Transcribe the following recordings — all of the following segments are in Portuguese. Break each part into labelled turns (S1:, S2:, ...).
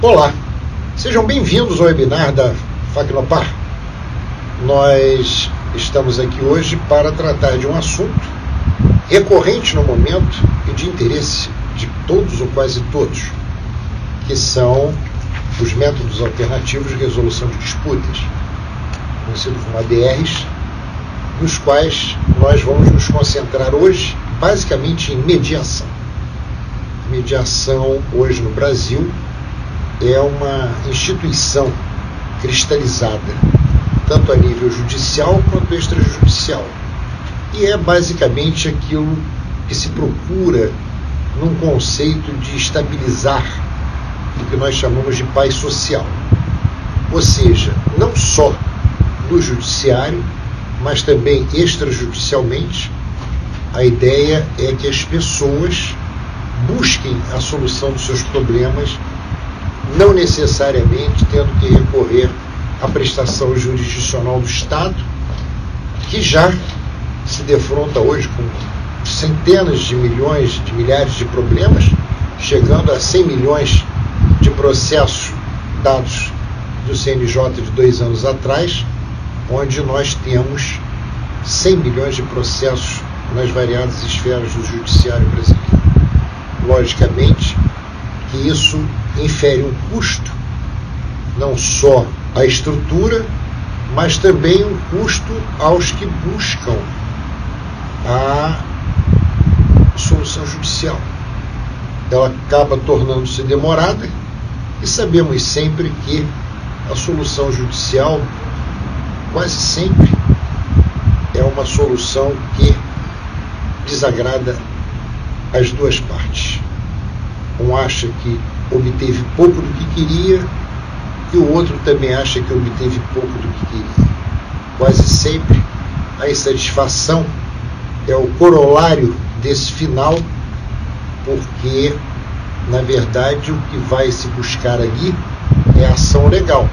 S1: Olá, sejam bem-vindos ao webinar da Facnopar. Nós estamos aqui hoje para tratar de um assunto recorrente no momento e de interesse de todos ou quase todos, que são os métodos alternativos de resolução de disputas, conhecidos como ADRs, nos quais nós vamos nos concentrar hoje basicamente em mediação. Mediação hoje no Brasil é uma instituição cristalizada, tanto a nível judicial quanto extrajudicial. E é basicamente aquilo que se procura num conceito de estabilizar o que nós chamamos de paz social. Ou seja, não só no judiciário, mas também extrajudicialmente, a ideia é que as pessoas busquem a solução dos seus problemas, não necessariamente tendo que recorrer à prestação jurisdicional do Estado, que já se defronta hoje com centenas de milhões, de milhares de problemas, chegando a 100 milhões de processos dados do CNJ de 2 anos atrás, onde nós temos 100 milhões de processos nas variadas esferas do judiciário brasileiro. Logicamente que isso infere um custo, não só à estrutura, mas também um custo aos que buscam a solução judicial. Ela acaba tornando-se demorada e sabemos sempre que a solução judicial quase sempre é uma solução que desagrada as duas partes. Um acha que obteve pouco do que queria e o outro também acha que obteve pouco do que queria. Quase sempre a insatisfação é o corolário desse final, porque, na verdade, o que vai se buscar ali é a ação legal.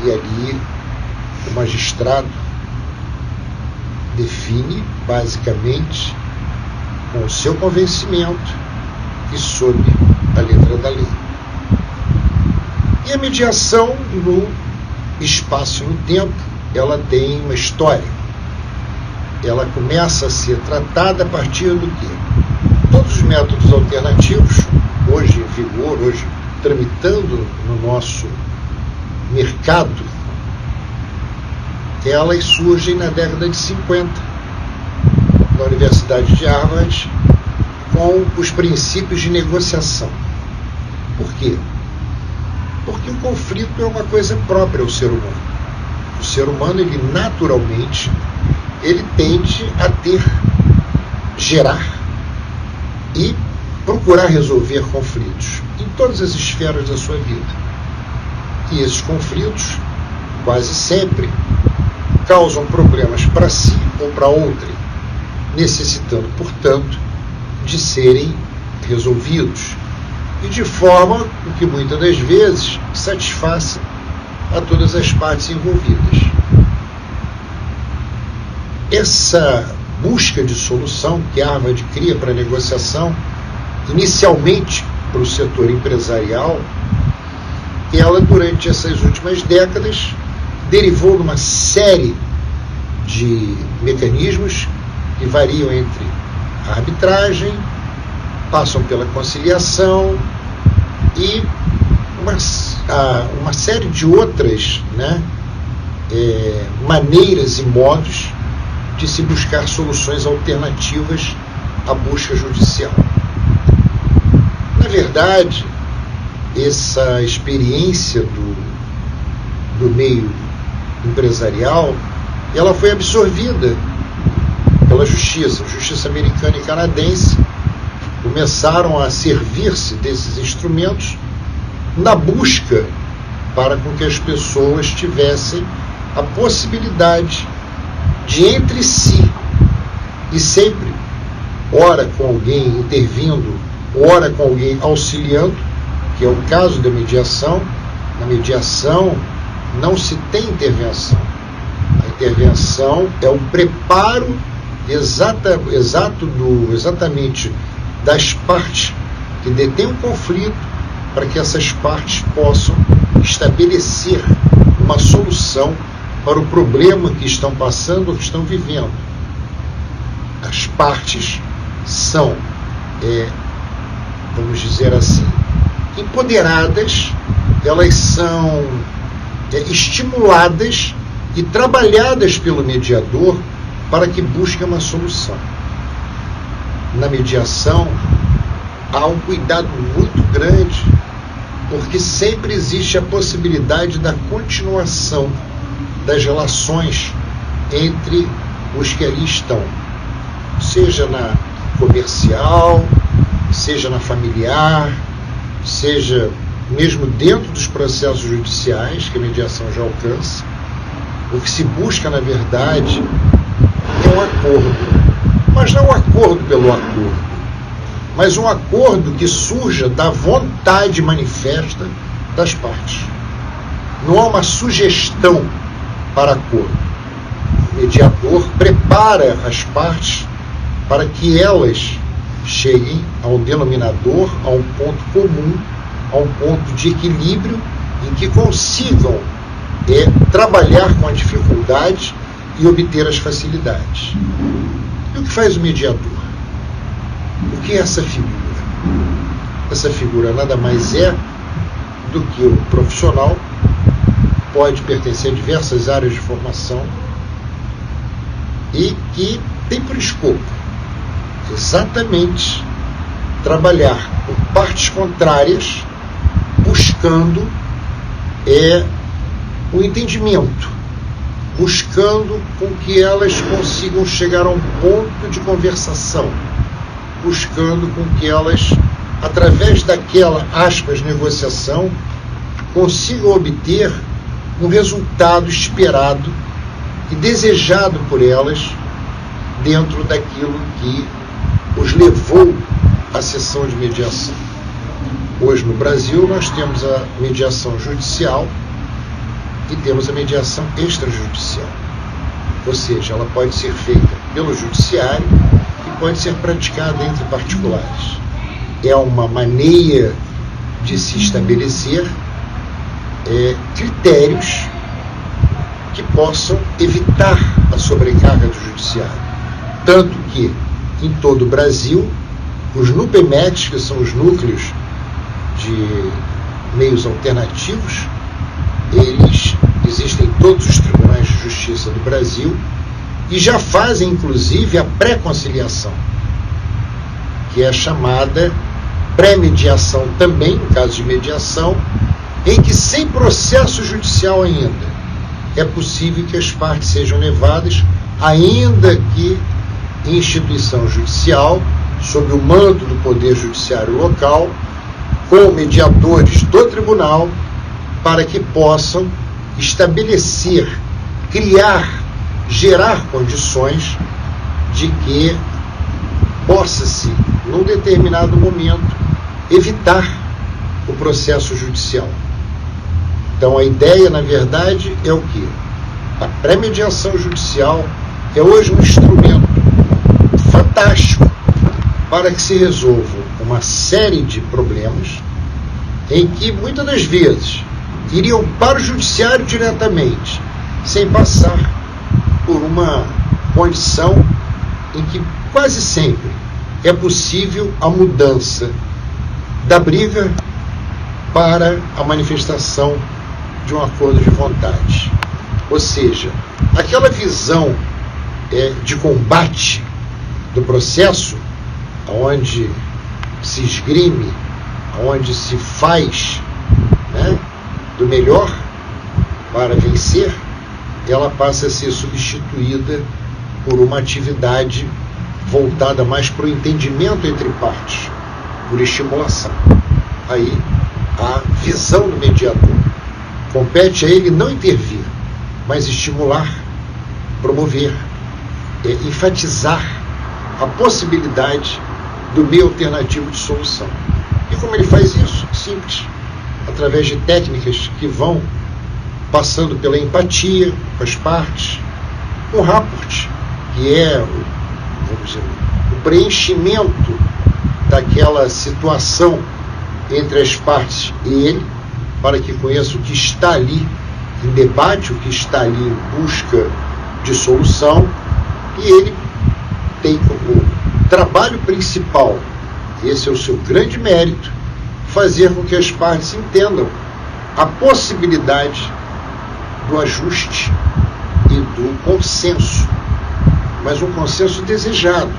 S1: E ali o magistrado define, basicamente, com o seu convencimento e sob a letra da lei. E a mediação, no espaço e no tempo, ela tem uma história. Ela começa a ser tratada a partir do que? Todos os métodos alternativos, hoje em vigor, hoje tramitando no nosso mercado, elas surgem na década de 50, na Universidade de Harvard, com os princípios de negociação. Por quê? Porque o conflito é uma coisa própria ao ser humano. O ser humano, ele naturalmente, ele tende a gerar e procurar resolver conflitos em todas as esferas da sua vida. E esses conflitos, quase sempre, causam problemas para si ou para outrem, necessitando, portanto, de serem resolvidos e de forma que muitas das vezes satisfaça a todas as partes envolvidas. Essa busca de solução que a Harvard cria para a negociação, inicialmente para o setor empresarial, ela durante essas últimas décadas derivou de uma série de mecanismos que variam entre a arbitragem, passam pela conciliação e uma série de outras maneiras e modos de se buscar soluções alternativas à busca judicial. Na verdade, essa experiência do meio empresarial, ela foi absorvida pela justiça americana e canadense, começaram a servir-se desses instrumentos na busca para com que as pessoas tivessem a possibilidade de entre si, e sempre, ora com alguém intervindo, ora com alguém auxiliando, que é o caso da mediação. Na mediação não se tem intervenção. A intervenção é o preparo exatamente das partes que detêm o conflito para que essas partes possam estabelecer uma solução para o problema que estão passando ou que estão vivendo. As partes são, vamos dizer assim, empoderadas, elas são estimuladas e trabalhadas pelo mediador para que busquem uma solução. Na mediação, há um cuidado muito grande, porque sempre existe a possibilidade da continuação das relações entre os que ali estão, seja na comercial, seja na familiar, seja mesmo dentro dos processos judiciais que a mediação já alcança. O que se busca, na verdade, é um acordo, mas não um acordo pelo acordo, mas um acordo que surja da vontade manifesta das partes. Não há uma sugestão para acordo. O mediador prepara as partes para que elas cheguem a um denominador, a um ponto comum, a um ponto de equilíbrio em que consigam trabalhar com a dificuldade e obter as facilidades. E o que faz o mediador? O que é essa figura? Essa figura nada mais é do que um profissional, pode pertencer a diversas áreas de formação e que tem por escopo exatamente trabalhar com partes contrárias, buscando o entendimento, buscando com que elas consigam chegar a um ponto de conversação, buscando com que elas, através daquela, aspas, negociação, consigam obter um resultado esperado e desejado por elas dentro daquilo que os levou à sessão de mediação. Hoje no Brasil nós temos a mediação judicial e temos a mediação extrajudicial. Ou seja, ela pode ser feita pelo judiciário e pode ser praticada entre particulares. É uma maneira de se estabelecer critérios que possam evitar a sobrecarga do judiciário. Tanto que, em todo o Brasil, os NUPEMETs, que são os núcleos de meios alternativos, eles existem em todos os tribunais de justiça do Brasil e já fazem, inclusive, a pré-conciliação, que é chamada pré-mediação também, no caso de mediação, em que, sem processo judicial ainda, é possível que as partes sejam levadas, ainda que em instituição judicial, sob o manto do Poder Judiciário local, com mediadores do tribunal, para que possam estabelecer, criar, gerar condições de que possa-se, num determinado momento, evitar o processo judicial. Então a ideia, na verdade, é o quê? A pré-mediação judicial é hoje um instrumento fantástico para que se resolvam uma série de problemas em que, muitas das vezes, iriam para o judiciário diretamente, sem passar por uma condição em que quase sempre é possível a mudança da briga para a manifestação de um acordo de vontade. Ou seja, aquela visão de combate do processo, onde se esgrime, onde se faz do melhor para vencer, ela passa a ser substituída por uma atividade voltada mais para o entendimento entre partes, por estimulação. Aí, a visão do mediador compete a ele não intervir, mas estimular, promover, enfatizar a possibilidade do meio alternativo de solução. E como ele faz isso? Simples. Através de técnicas que vão passando pela empatia com as partes, o rapport, que é o preenchimento daquela situação entre as partes e ele, para que conheça o que está ali em debate, o que está ali em busca de solução, e ele tem como trabalho principal, esse é o seu grande mérito, fazer com que as partes entendam a possibilidade do ajuste e do consenso, mas um consenso desejado,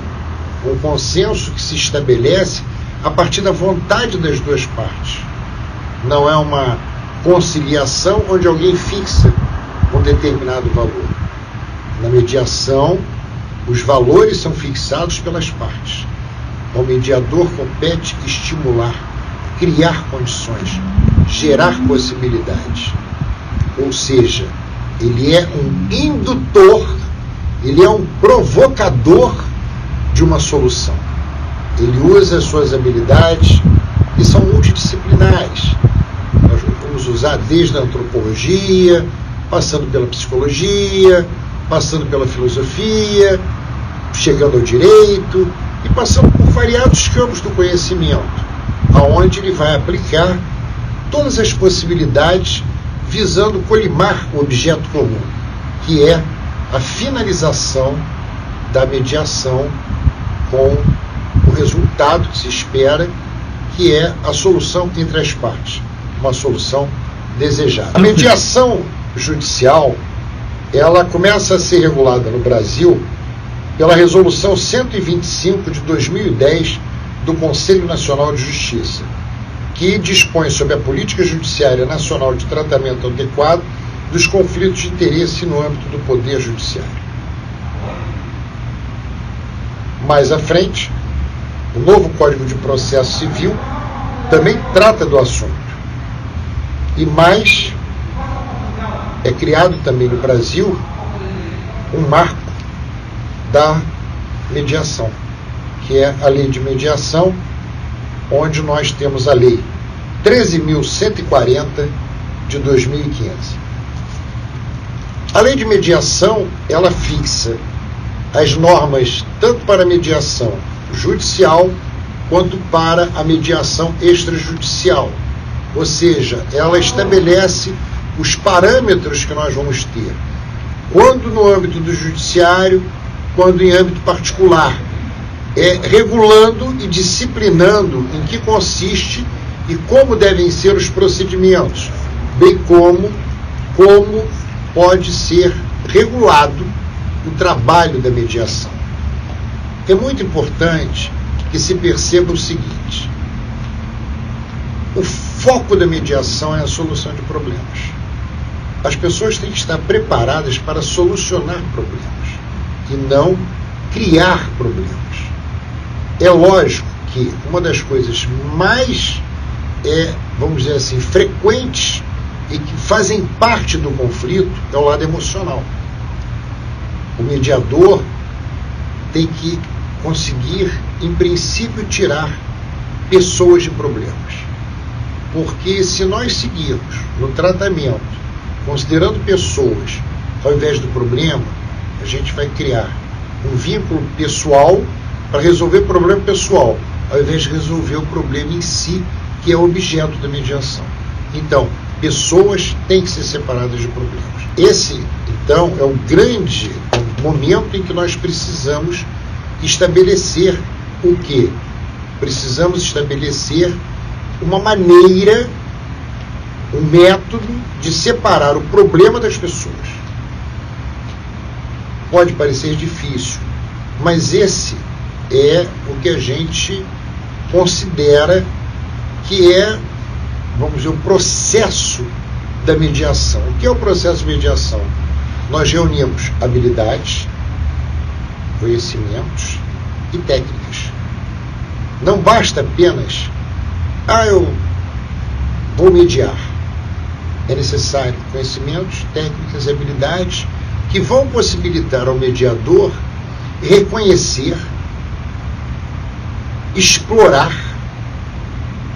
S1: um consenso que se estabelece a partir da vontade das duas partes. Não é uma conciliação onde alguém fixa um determinado valor. Na mediação, os valores são fixados pelas partes. Ao mediador compete estimular, criar condições, gerar possibilidades. Ou seja, ele é um indutor, ele é um provocador de uma solução. Ele usa as suas habilidades, que são multidisciplinares. Nós vamos usar desde a antropologia, passando pela psicologia, passando pela filosofia, chegando ao direito e passando por variados campos do conhecimento, aonde ele vai aplicar todas as possibilidades visando colimar o objeto comum, que é a finalização da mediação com o resultado que se espera, que é a solução entre as partes, uma solução desejada. A mediação judicial, ela começa a ser regulada no Brasil pela Resolução 125 de 2010 do Conselho Nacional de Justiça, que dispõe sobre a política judiciária nacional de tratamento adequado dos conflitos de interesse no âmbito do Poder Judiciário. Mais à frente, o novo Código de Processo Civil também trata do assunto. E mais, é criado também no Brasil um marco da mediação, que é a Lei de Mediação, onde nós temos a Lei 13.140 de 2015. A Lei de Mediação, ela fixa as normas tanto para a mediação judicial quanto para a mediação extrajudicial. Ou seja, ela estabelece os parâmetros que nós vamos ter, quando no âmbito do judiciário, quando em âmbito particular, regulando e disciplinando em que consiste e como devem ser os procedimentos, bem como pode ser regulado o trabalho da mediação. É muito importante que se perceba o seguinte: o foco da mediação é a solução de problemas. As pessoas têm que estar preparadas para solucionar problemas e não criar problemas. É lógico que uma das coisas mais, vamos dizer assim, frequentes e que fazem parte do conflito é o lado emocional. O mediador tem que conseguir, em princípio, tirar pessoas de problemas. Porque se nós seguirmos no tratamento, considerando pessoas ao invés do problema, a gente vai criar um vínculo pessoal para resolver o problema pessoal, ao invés de resolver o problema em si, que é o objeto da mediação. Então, pessoas têm que ser separadas de problemas. Esse, então, é o grande momento em que nós precisamos estabelecer o quê? Precisamos estabelecer uma maneira, um método de separar o problema das pessoas. Pode parecer difícil, mas esse é o que a gente considera que é, vamos dizer, o processo da mediação. O que é o processo de mediação? Nós reunimos habilidades, conhecimentos e técnicas. Não basta apenas, eu vou mediar. É necessário conhecimentos, técnicas e habilidades que vão possibilitar ao mediador reconhecer, explorar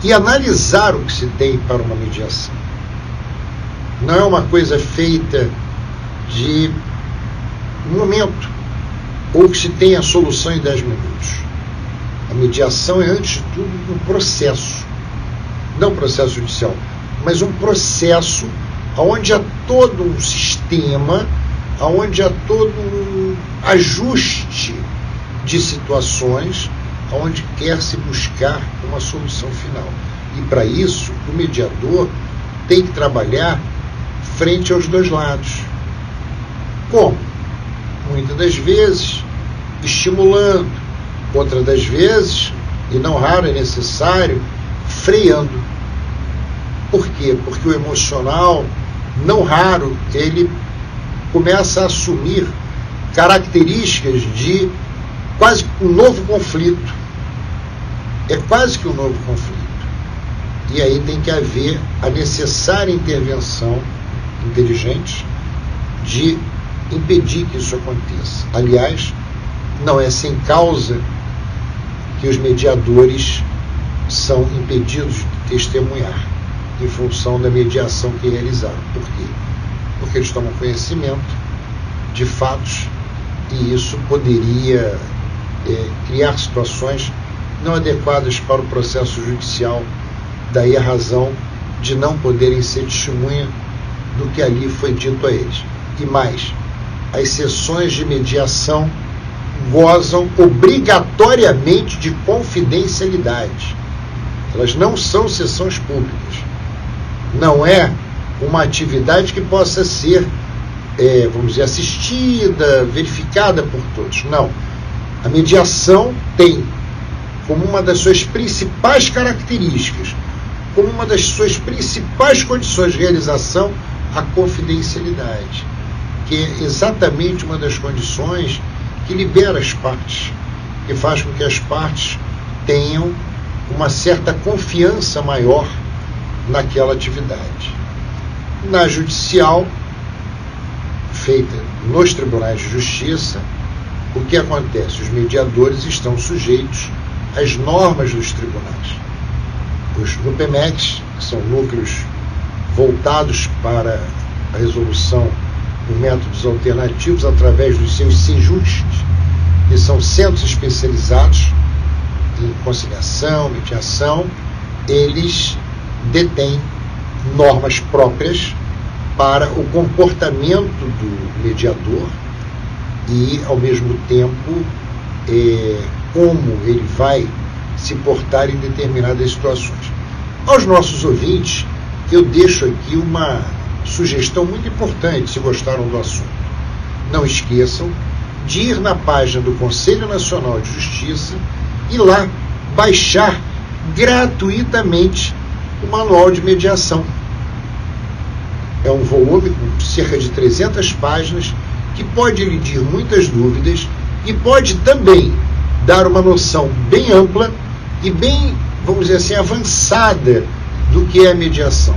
S1: e analisar o que se tem para uma mediação. Não é uma coisa feita de um momento, ou que se tem a solução em 10 minutos. A mediação é, antes de tudo, um processo. não processo judicial, mas um processo onde há todo um sistema, onde há todo um ajuste de situações, onde quer se buscar uma solução final. E para isso, o mediador tem que trabalhar frente aos dois lados. Como? Muitas das vezes estimulando, outras das vezes, e não raro é necessário, freando. Por quê? Porque o emocional, não raro, ele começa a assumir características de quase um novo conflito. É quase que um novo conflito. E aí tem que haver a necessária intervenção inteligente de impedir que isso aconteça. Aliás, não é sem causa que os mediadores são impedidos de testemunhar em função da mediação que realizaram. Por quê? Porque eles tomam conhecimento de fatos e isso poderia criar situações não adequadas para o processo judicial, daí a razão de não poderem ser testemunha do que ali foi dito a eles. E mais, as sessões de mediação gozam obrigatoriamente de confidencialidade. Elas não são sessões públicas. Não é uma atividade que possa ser, vamos dizer, assistida, verificada por todos. Não. A mediação tem como uma das suas principais características, como uma das suas principais condições de realização, a confidencialidade, que é exatamente uma das condições que libera as partes, que faz com que as partes tenham uma certa confiança maior naquela atividade. Na judicial, feita nos tribunais de justiça, o que acontece? Os mediadores estão sujeitos às normas dos tribunais. Os NUPEMECs, que são núcleos voltados para a resolução por métodos alternativos através dos seus sejustes, que são centros especializados em conciliação, mediação, eles detêm normas próprias para o comportamento do mediador e, ao mesmo tempo, como ele vai se portar em determinadas situações. Aos nossos ouvintes, eu deixo aqui uma sugestão muito importante, se gostaram do assunto. Não esqueçam de ir na página do Conselho Nacional de Justiça e lá baixar gratuitamente o Manual de Mediação. É um volume com cerca de 300 páginas que pode elidir muitas dúvidas e pode também dar uma noção bem ampla e bem, vamos dizer assim, avançada do que é a mediação.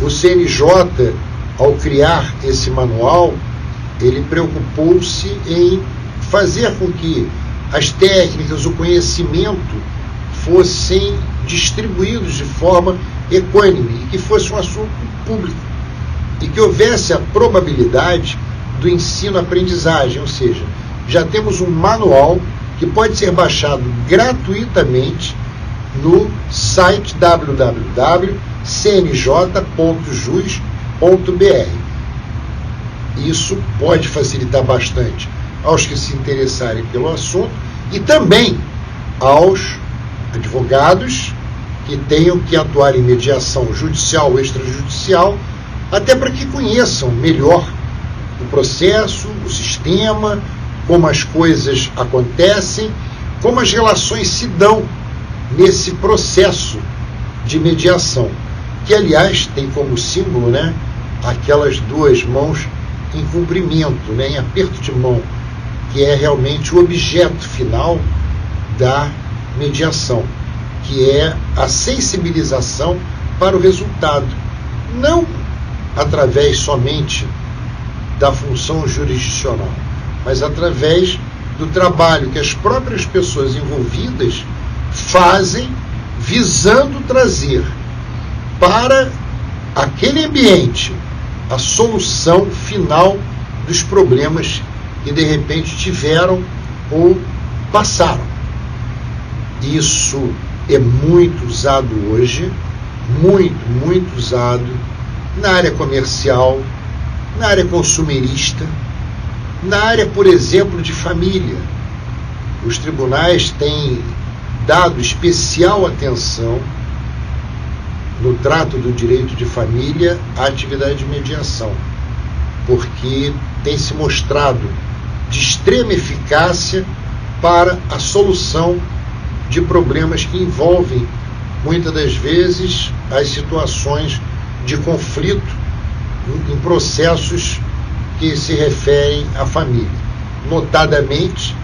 S1: O CNJ, ao criar esse manual, ele preocupou-se em fazer com que as técnicas, o conhecimento fossem distribuídos de forma equânime e que fosse um assunto público e que houvesse a probabilidade do ensino-aprendizagem, ou seja, já temos um manual que pode ser baixado gratuitamente no site www.cnj.jus.br. Isso pode facilitar bastante aos que se interessarem pelo assunto e também aos advogados que tenham que atuar em mediação judicial ou extrajudicial, até para que conheçam melhor o processo, o sistema, como as coisas acontecem, como as relações se dão nesse processo de mediação, que, aliás, tem como símbolo, né, aquelas duas mãos em cumprimento, né, em aperto de mão, que é realmente o objeto final da mediação, que é a sensibilização para o resultado, não através somente da função jurisdicional, mas através do trabalho que as próprias pessoas envolvidas fazem visando trazer para aquele ambiente a solução final dos problemas que de repente tiveram ou passaram. Isso é muito usado hoje muito usado na área comercial, na área consumerista, na área, por exemplo, de família. Os tribunais têm dado especial atenção no trato do direito de família à atividade de mediação, porque tem se mostrado de extrema eficácia para a solução de problemas que envolvem, muitas das vezes, as situações de conflito em processos que se referem à família, notadamente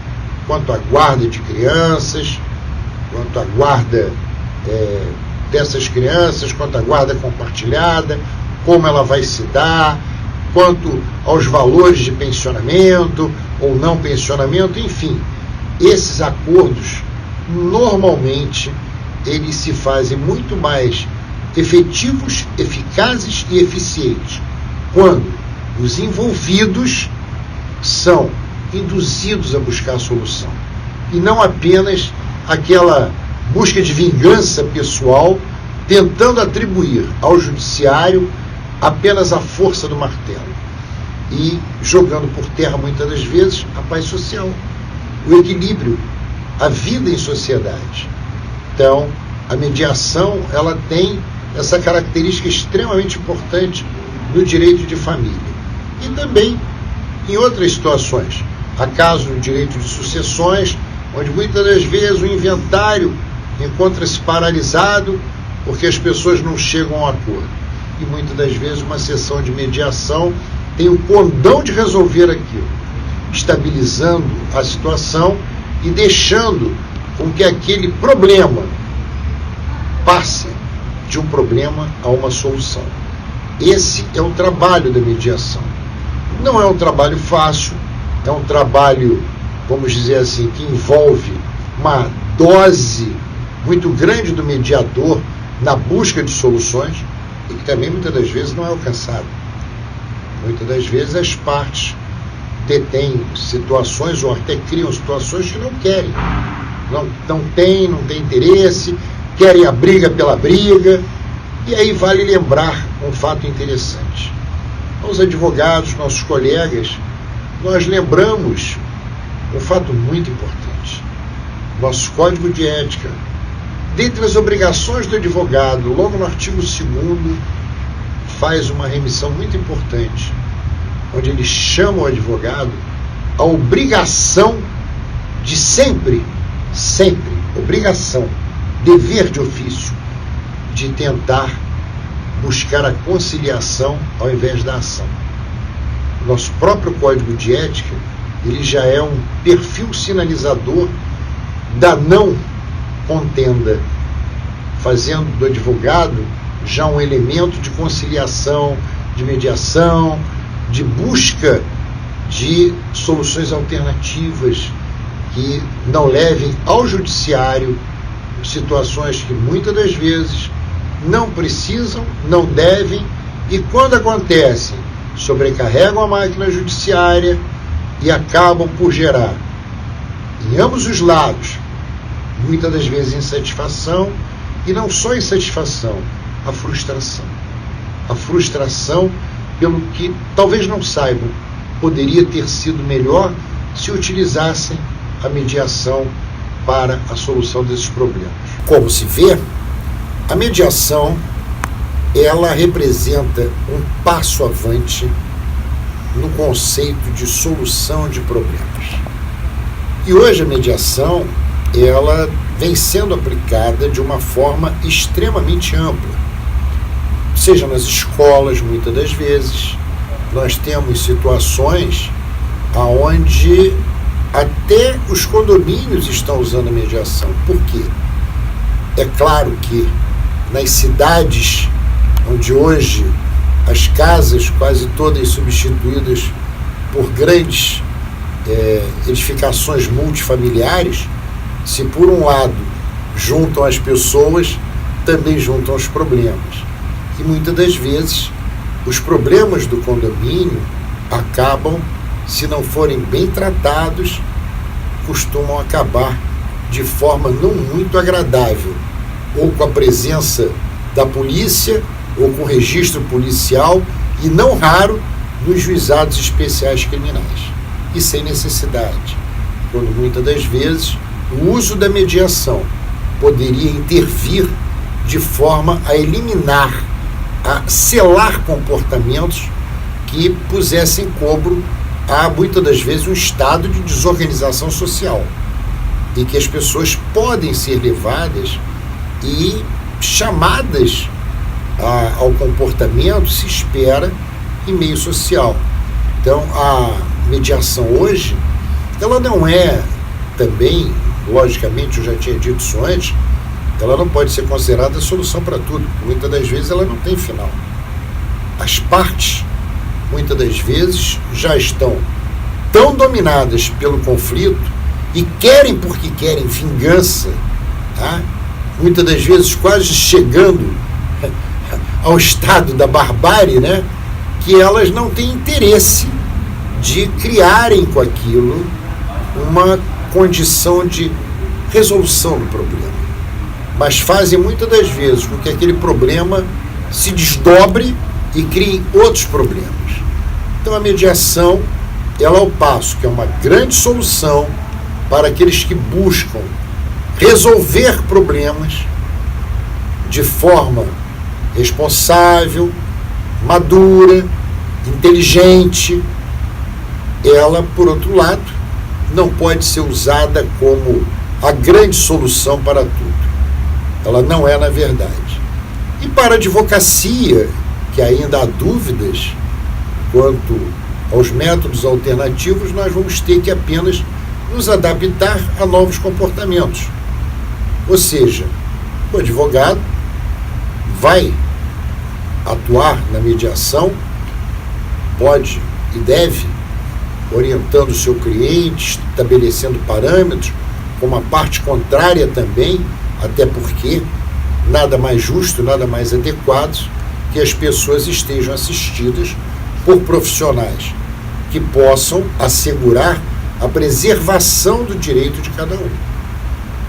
S1: quanto à guarda de crianças, quanto à guarda dessas crianças, quanto à guarda compartilhada, como ela vai se dar, quanto aos valores de pensionamento ou não pensionamento, enfim. Esses acordos, normalmente, eles se fazem muito mais efetivos, eficazes e eficientes quando os envolvidos são induzidos a buscar a solução e não apenas aquela busca de vingança pessoal, tentando atribuir ao judiciário apenas a força do martelo e jogando por terra, muitas das vezes, a paz social, o equilíbrio, a vida em sociedade. Então, a mediação, ela tem essa característica extremamente importante no direito de família. E também em outras situações. Há casos no direito de sucessões, onde muitas das vezes o inventário encontra-se paralisado porque as pessoas não chegam a um acordo. E muitas das vezes uma sessão de mediação tem o condão de resolver aquilo, estabilizando a situação e deixando com que aquele problema passe de um problema a uma solução. Esse é o trabalho da mediação. Não é um trabalho fácil, é um trabalho, vamos dizer assim, que envolve uma dose muito grande do mediador na busca de soluções e que também muitas das vezes não é alcançado. Muitas das vezes as partes detêm situações ou até criam situações que não querem, não tem interesse, querem a briga pela briga. E aí vale lembrar um fato interessante. Aos advogados, nossos colegas, nós lembramos um fato muito importante. Nosso Código de Ética, dentre as obrigações do advogado, logo no artigo 2º, faz uma remissão muito importante, onde ele chama o advogado a obrigação de sempre, obrigação, dever de ofício, de tentar buscar a conciliação ao invés da ação. Nosso próprio Código de Ética, ele já é um perfil sinalizador da não contenda, fazendo do advogado já um elemento de conciliação, de mediação, de busca de soluções alternativas que não levem ao judiciário situações que muitas das vezes não precisam, não devem, e quando acontecem, sobrecarregam a máquina judiciária e acabam por gerar, em ambos os lados, muitas das vezes insatisfação, e não só insatisfação, a frustração. A frustração pelo que talvez não saibam, poderia ter sido melhor se utilizassem a mediação para a solução desses problemas. Como se vê, a mediação, ela representa um passo avante no conceito de solução de problemas. E hoje a mediação, ela vem sendo aplicada de uma forma extremamente ampla. Seja nas escolas, muitas das vezes, nós temos situações onde até os condomínios estão usando a mediação. Por quê? É claro que nas cidades onde hoje as casas quase todas substituídas por grandes edificações multifamiliares, se por um lado juntam as pessoas, também juntam os problemas. E muitas das vezes os problemas do condomínio acabam, se não forem bem tratados, costumam acabar de forma não muito agradável, ou com a presença da polícia ou com registro policial e, não raro, nos juizados especiais criminais. E sem necessidade, quando muitas das vezes o uso da mediação poderia intervir de forma a eliminar, a selar comportamentos que pusessem cobro a, muitas das vezes, um estado de desorganização social, e que as pessoas podem ser levadas e chamadas ao comportamento, se espera, em meio social. Então, a mediação hoje, ela não é também, logicamente, eu já tinha dito isso antes, ela não pode ser considerada a solução para tudo. Muitas das vezes ela não tem final. As partes, muitas das vezes, já estão tão dominadas pelo conflito e querem, porque querem, vingança, tá? Muitas das vezes quase chegando ao estado da barbárie, né? Que elas não têm interesse de criarem com aquilo uma condição de resolução do problema, mas fazem muitas das vezes com que aquele problema se desdobre e crie outros problemas. Então a mediação, ela ao passo que é uma grande solução para aqueles que buscam resolver problemas de forma responsável, madura, inteligente, ela, por outro lado, não pode ser usada como a grande solução para tudo. Ela não é, na verdade. E para a advocacia, que ainda há dúvidas quanto aos métodos alternativos, nós vamos ter que apenas nos adaptar a novos comportamentos. Ou seja, o advogado vai atuar na mediação, pode e deve, orientando o seu cliente, estabelecendo parâmetros, como a parte contrária também, até porque nada mais justo, nada mais adequado que as pessoas estejam assistidas por profissionais que possam assegurar a preservação do direito de cada um.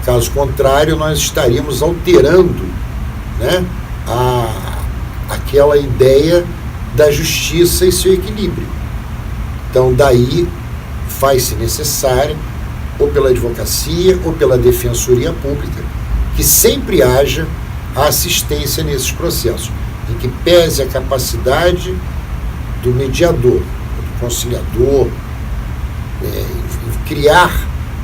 S1: Caso contrário, nós estaríamos alterando, né, aquela ideia da justiça e seu equilíbrio. Então, daí faz-se necessário, ou pela advocacia ou pela defensoria pública, que sempre haja a assistência nesses processos, em que pese a capacidade do mediador, do conciliador, criar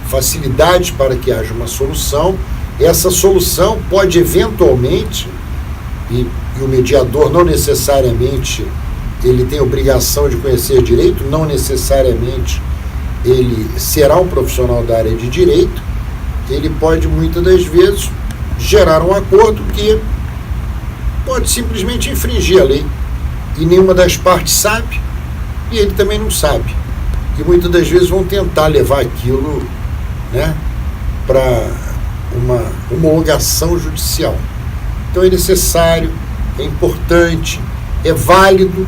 S1: facilidades para que haja uma solução. Essa solução pode eventualmente, e o mediador não necessariamente ele tem obrigação de conhecer direito, não necessariamente ele será um profissional da área de direito, ele pode muitas das vezes gerar um acordo que pode simplesmente infringir a lei, e nenhuma das partes sabe, e ele também não sabe, e muitas das vezes vão tentar levar aquilo, né, para uma homologação judicial. Então é necessário, é importante, é válido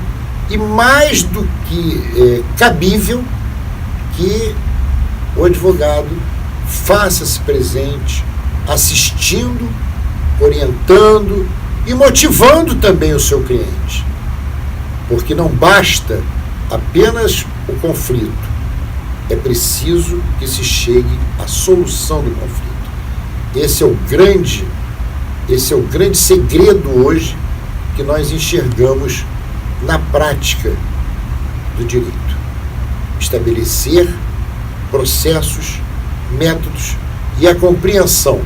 S1: e mais do que cabível que o advogado faça-se presente, assistindo, orientando e motivando também o seu cliente. Porque não basta apenas o conflito, é preciso que se chegue à solução do conflito. Esse é o grande segredo hoje que nós enxergamos na prática do direito. Estabelecer processos, métodos e a compreensão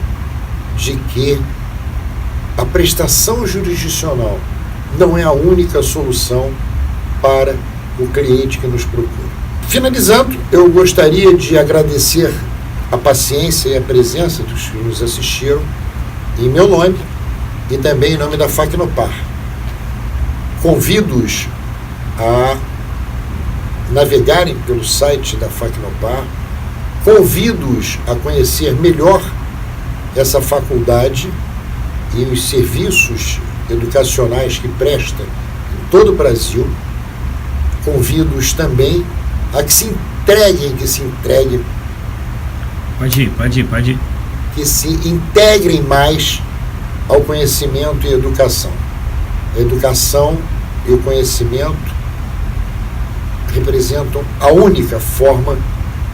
S1: de que a prestação jurisdicional não é a única solução para o cliente que nos procura. Finalizando, eu gostaria de agradecer a paciência e a presença dos que nos assistiram, em meu nome e também em nome da Facnopar. Convido-os a navegarem pelo site da Facnopar, convido-os a conhecer melhor essa faculdade e os serviços educacionais que presta em todo o Brasil. Convido-os também a que se entreguem, Pode ir. Que se integrem mais ao conhecimento e educação. A educação e o conhecimento representam a única forma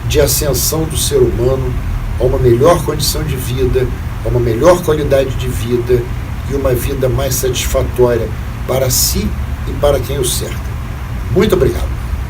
S1: de ascensão do ser humano a uma melhor condição de vida, a uma melhor qualidade de vida e uma vida mais satisfatória para si e para quem o cerca. Muito obrigado.